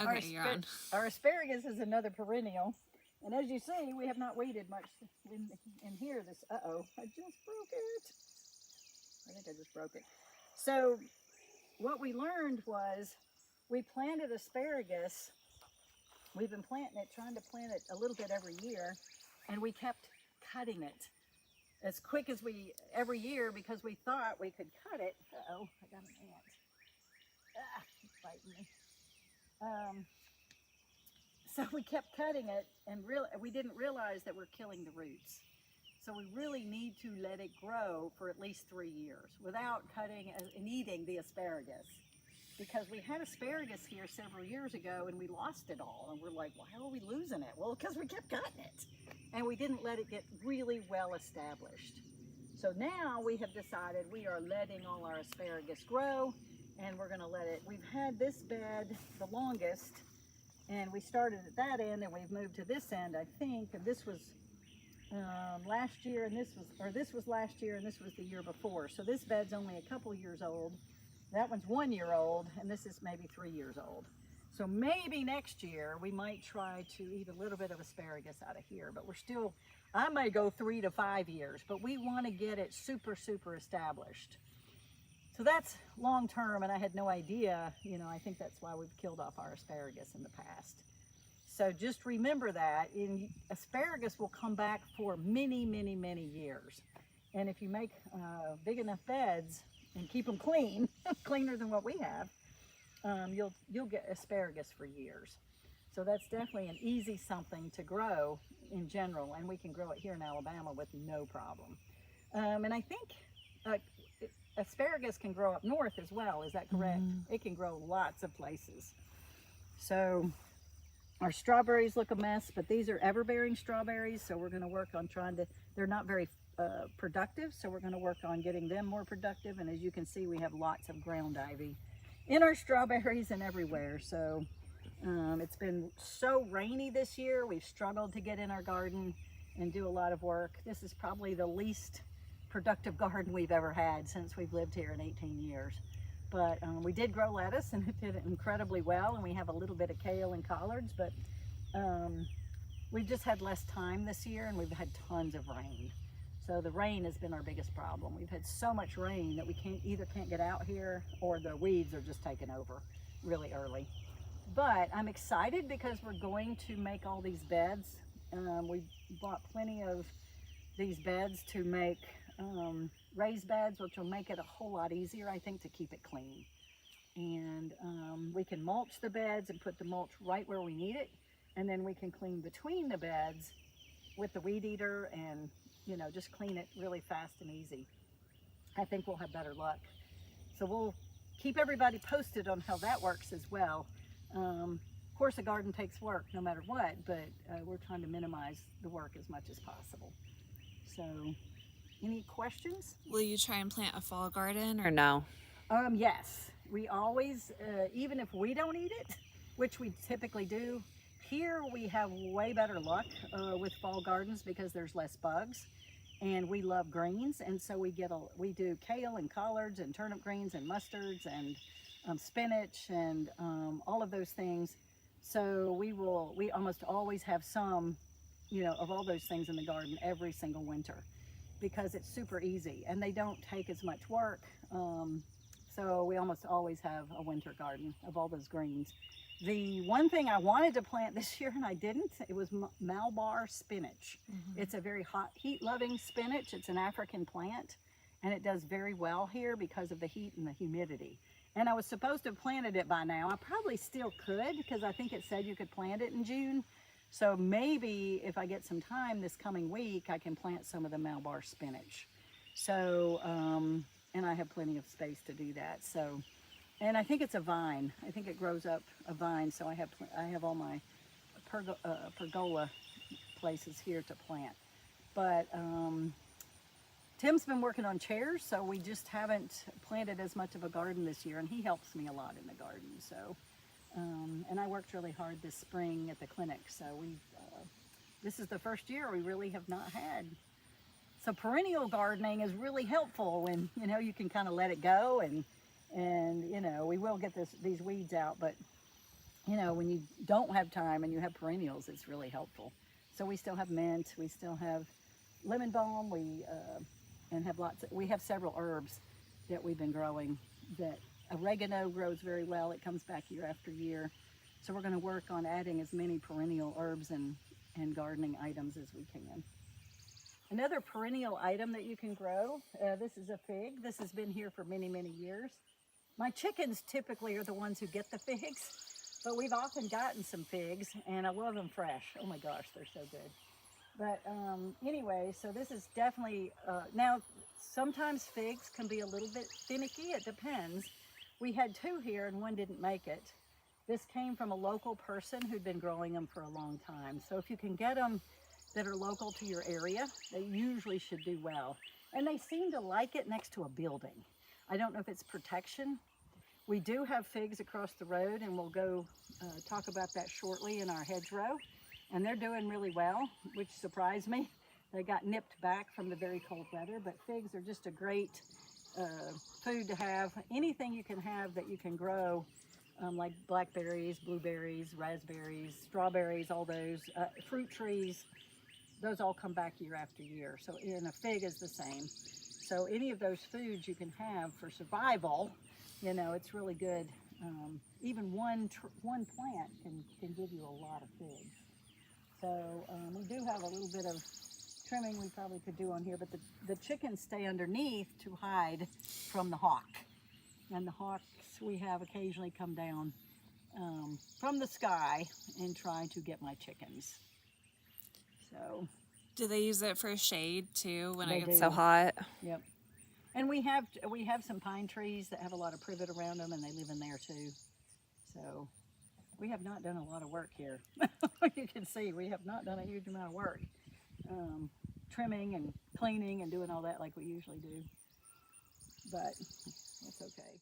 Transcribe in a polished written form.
Okay, you're on. Our asparagus is another perennial. And as you see, we have not weeded much in here. Uh-oh, I just broke it. I think I just broke it. So what we learned was we planted asparagus. We've been planting it, trying to plant it a little bit every year, and we kept cutting it as quick as every year because we thought we could cut it. Uh-oh, I got an ant. Ah, it's biting me. So we kept cutting it, and we didn't realize that we're killing the roots. So we really need to let it grow for at least 3 years without cutting and eating the asparagus. Because we had asparagus here several years ago and we lost it all. And we're like, why are we losing it? Well, because we kept cutting it. And we didn't let it get really well established. So now we have decided we are letting all our asparagus grow, and we're gonna let it, we've had this bed the longest, and we started at that end and we've moved to this end, I think, and this was last year, and this was last year, and this was the year before. So this bed's only a couple years old. That one's 1 year old, and this is maybe 3 years old. So maybe next year we might try to eat a little bit of asparagus out of here, but I may go 3 to 5 years, but we want to get it super, super established. So that's long term, and I had no idea, I think that's why we've killed off our asparagus in the past. So just remember that asparagus will come back for many, many, many years. And if you make big enough beds and keep them clean, cleaner than what we have, you'll get asparagus for years. So that's definitely an easy something to grow in general, and we can grow it here in Alabama with no problem. And I think asparagus can grow up north as well. Is that correct? It can grow lots of places. So our strawberries look a mess, but these are ever-bearing strawberries, so we're going to work on they're not very productive, so we're going to work on getting them more productive. And as you can see, we have lots of ground ivy in our strawberries and everywhere. So it's been so rainy this year. We've struggled to get in our garden and do a lot of work. This is probably the least productive garden we've ever had since we've lived here in 18 years. But we did grow lettuce, and it did incredibly well, and we have a little bit of kale and collards, but we've just had less time this year, and we've had tons of rain. So the rain has been our biggest problem. We've had so much rain that we either can't get out here, or the weeds are just taking over really early. But I'm excited because we're going to make all these beds. We bought plenty of these beds to make raised beds, which will make it a whole lot easier, I think, to keep it clean. And we can mulch the beds and put the mulch right where we need it, and then we can clean between the beds with the weed eater and just clean it really fast and easy. I think we'll have better luck. So we'll keep everybody posted on how that works as well. Of course, a garden takes work no matter what, but we're trying to minimize the work as much as possible. So any questions? Will you try and plant a fall garden or no? Yes, we always, even if we don't eat it, which we typically do, here we have way better luck with fall gardens because there's less bugs, and we love greens, and so we do kale and collards and turnip greens and mustards and spinach and all of those things. So we almost always have some, of all those things in the garden every single winter, because it's super easy and they don't take as much work. So we almost always have a winter garden of all those greens. The one thing I wanted to plant this year and I didn't, it was Malabar spinach. It's a very hot, heat-loving spinach. It's an African plant, and it does very well here because of the heat and the humidity. And I was supposed to have planted it by now. I probably still could, because I think it said you could plant it in June. So maybe if I get some time this coming week, I can plant some of the Malabar spinach. So, and I have plenty of space to do that. So, and I think it's a vine. I think it grows up a vine. So I have all my pergola places here to plant. But Tim's been working on chairs, so we just haven't planted as much of a garden this year, and he helps me a lot in the garden. So, and I worked really hard this spring at the clinic. So this is the first year we really have not had. So perennial gardening is really helpful when, you can kind of let it go, and we will get these weeds out, but you know, when you don't have time and you have perennials, it's really helpful. So we still have mint, we still have lemon balm, and have we have several herbs that we've been growing. That oregano grows very well. It comes back year after year. So we're going to work on adding as many perennial herbs and gardening items as we can. Another perennial item that you can grow, this is a fig. This has been here for many, many years. My chickens typically are the ones who get the figs, but we've often gotten some figs, and I love them fresh. Oh my gosh, they're so good. But anyway, so this is definitely, now sometimes figs can be a little bit finicky, it depends. We had two here and one didn't make it. This came from a local person who'd been growing them for a long time. So if you can get them that are local to your area, they usually should do well. And they seem to like it next to a building. I don't know if it's protection. We do have figs across the road, and we'll go talk about that shortly in our hedgerow. And they're doing really well, which surprised me. They got nipped back from the very cold weather, but figs are just a great food to have. Anything you can have that you can grow, like blackberries, blueberries, raspberries, strawberries, all those, fruit trees, those all come back year after year. So, and a fig is the same. So any of those foods you can have for survival, you know, it's really good. Even one plant can give you a lot of figs. So we do have a little bit of trimming we probably could do on here, but the chickens stay underneath to hide from the hawk. And the hawks we have occasionally come down from the sky and try to get my chickens. So Do they use it for shade too when they it gets do. so hot? Yep. And we have some pine trees that have a lot of privet around them, and they live in there too. So we have not done a lot of work here. You can see we have not done a huge amount of work. Trimming and cleaning and doing all that like we usually do. But it's okay.